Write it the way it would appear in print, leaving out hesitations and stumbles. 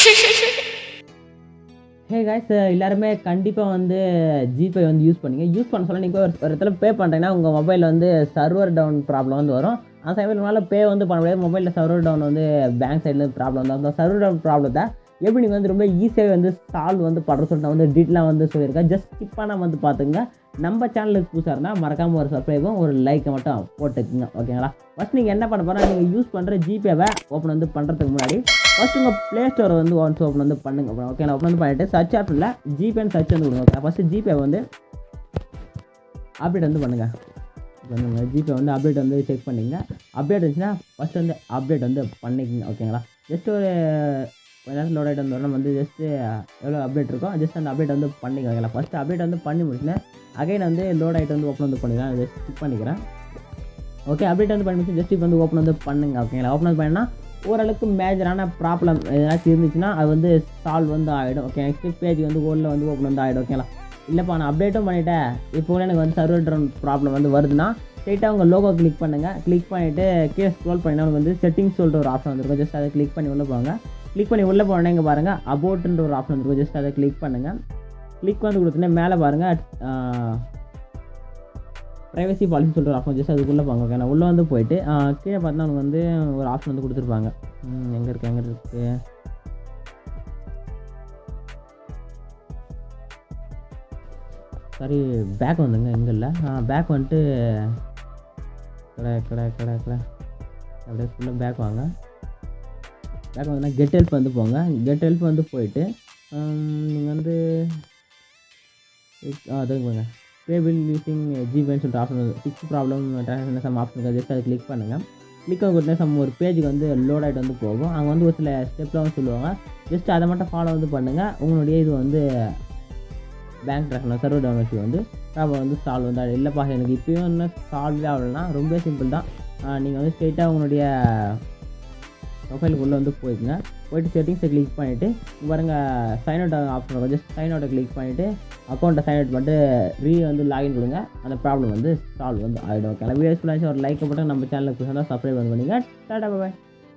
Hey guys, எல்லாருமே கண்டிப்பாக வந்து ஜிபே வந்து யூஸ் பண்ணுங்க. யூஸ் பண்ண சொல்ல நீங்கள் ஒரு இடத்துல பே பண்ணுறீங்கன்னா உங்கள் மொபைலில் வந்து சர்வர் டவுன் ப்ராப்ளம் வந்து வரும். அந்த சமயத்தில் உங்களால் பே வந்து பண்ண முடியாது. மொபைலில் சர்வர் டவுன் வந்து பேங்க் சைடில் ப்ராப்ளம் வந்து அந்த சர்வர் டவுன் ப்ராப்ளத்தை எப்படி நீங்கள் வந்து ரொம்ப ஈஸியாகவே வந்து சால்வ் வந்து பண்ணுற சொல்லிட்டு நான் வந்து டீட்டெயிலாக வந்து சொல்லியிருக்கேன். ஜஸ்ட் ஸ்கிப்பாக வந்து பார்த்துங்க. நம்ம சேனலுக்கு புதுசாக இருந்தால் மறக்காமல் ஒரு சப்ஸ்கிரைபும் ஒரு லைக்கை மட்டும் போட்டுக்குங்க, ஓகேங்களா? ஃபஸ்ட் நீங்கள் என்ன பண்ண போகிறா, நீங்கள் யூஸ் பண்ணுற ஜிபேவை ஓப்பன் வந்து பண்ணுறதுக்கு முன்னாடி ஃபஸ்ட் உங்கள் ப்ளே ஸ்டோரை வந்து ஒன்ஸ் ஓப்பன் வந்து பண்ணுங்க, ஓகேங்களா? ஓப்பன் வந்து பண்ணிவிட்டு சர்ச் ஆப்ஷனில் ஜிபேன்னு சர்ச் வந்து கொடுங்க, ஓகே? ஃபஸ்ட்டு ஜிபே வந்து அப்டேட் வந்து பண்ணுங்கள். ஜிபே வந்து அப்டேட் வந்து செக் பண்ணிங்க. அப்டேட் இருந்துச்சுன்னா ஃபஸ்ட் வந்து அப்டேட் வந்து பண்ணிக்கோங்க, ஓகேங்களா? ஜஸ்ட் ஒரு கொஞ்ச நேரத்தில் லோட் ஆகிட்டு வந்து நம்ம ஜஸ்ட்டு எவ்வளோ அப்டேட் இருக்கோ ஜஸ்ட் அந்த அப்டேட் வந்து பண்ணிக்கோங்க, ஓகேங்களா? ஃபஸ்ட்டு அப்டேட் வந்து பண்ணி முடிச்சுன்னா அகைன் வந்து லோட் ஆகிட்டு வந்து ஓப்பன் வந்து பண்ணிக்கலாம். ஜஸ்ட் கிளிக் பண்ணிக்கிறேன். ஓகே, அப்டேட் வந்து பண்ணி முடிச்சு ஜஸ்ட் இப்போ வந்து ஓப்பன் வந்து பண்ணுங்க, ஓகேங்களா? ஓப்பன் வந்து பண்ணினா ஓரளவுக்கு மேஜரான ப்ராப்ளம் ஏதாச்சும் இருந்துச்சுன்னா அது வந்து சால்வ் வந்து ஆகிடும், ஓகே? நெக்ஸ்ட் பேஜ் வந்து கோல்டில் வந்து ஓப்பன் வந்து ஆகிடும், ஓகேங்களா? இல்லைப்பா நான் அப்டேட்டும் பண்ணிவிட்டேன், இப்போ எனக்கு வந்து சர்வர் டவுன் ப்ராப்ளம் வந்து வருதுன்னா ஸ்ட்ரெயிட்டாக உங்கள் லோகோ கிளிக் பண்ணுங்கள். கிளிக் பண்ணிவிட்டு கீழே ஸ்க்ரோல் பண்ணினா உங்களுக்கு வந்து செட்டிங்ஸ் சொல்லிட்டு ஒரு ஆப்ஷன் வந்துருக்கும். ஜஸ்ட் அதை கிளிக் பண்ணி உள்ளே போங்க. கிளிக் பண்ணி உள்ளே போனேன், இங்கே பாருங்கள் அபோட்டுன்ற ஒரு ஆப்ஷன் வந்துருக்கும். ஜஸ்ட் அதை கிளிக் பண்ணுங்கள். கிளிக் வந்து கொடுத்தோன்னே மேலே பாருங்கள் ப்ரைவசி பாலிசி சொல்கிற ஆப்ஷன். ஜஸ்ட் அதுக்குள்ளே போங்க, ஓகே? நான் உள்ளே வந்து போயிட்டு கீழே பார்த்தா உங்களுக்கு வந்து ஒரு ஆப்ஷன் வந்து கொடுத்துருப்பாங்க. எங்கே இருக்குது சாரி, பேக் வந்துங்க. எங்கே இல்லை, பேக் வந்துட்டு கடை அப்படியே ஃபுல்லாக பேக் வாங்க. பேக் வந்தீங்கன்னா கெட் ஹெல்ப் வந்து போங்க. கெட் ஹெல்ப் வந்து போயிட்டு நீங்கள் வந்து அதுக்கு போங்க. பே பில் யூஸிங் ஜிபேன்னு சொல்லிட்டு ஆப்ஷன் வந்து fix problem transaction sum option இருக்குது. ஜஸ்ட் அதை கிளிக் பண்ணுங்கள். கிளிக் பண்ணி கொடுத்தா ஒரு பேஜுக்கு வந்து லோட் ஆகிட்டு வந்து போகும். அங்கே வந்து ஒரு சில ஸ்டெப்லாம் வந்து சொல்லுவாங்க. ஜஸ்ட் அதை மட்டும் ஃபாலோ வந்து பண்ணுங்கள். உங்களுடைய இது வந்து bank transaction server down issue வந்து ப்ராப்ளம் வந்து சால்வ் வந்து இல்லைப்பா எனக்கு இப்போயும் இன்னும் சால்வே ஆகலைன்னா ரொம்ப சிம்பிள் தான். நீங்கள் வந்து ஸ்ட்ரெயிட்டாக உங்களுடைய ப்ரொஃபைலுக்கு உள்ளே வந்து போய்க்குங்க. போய்ட்டு செட்டிங்ஸை கிளிக் பண்ணிவிட்டு பாருங்கள் சைன் அவுட் ஆப்ஷன் இருக்கும். ஜஸ்ட் சைன் அவுட்டை கிளிக் பண்ணிவிட்டு அக்கௌண்ட்டை சைன் அவுட் பண்ணிட்டு வந்து லாகின் கொடுங்க. அந்த ப்ராப்ளம் வந்து சால்வ் வந்து ஆகிடும், ஓகே? வீடியோஸ் ஃபுல்லாக ஒரு லைக் போட்டு நம்ம சேனலுக்கு புதுசாக சப்ஸ்கிரைப் வந்து பண்ணிங்க. டாடா, பாய்.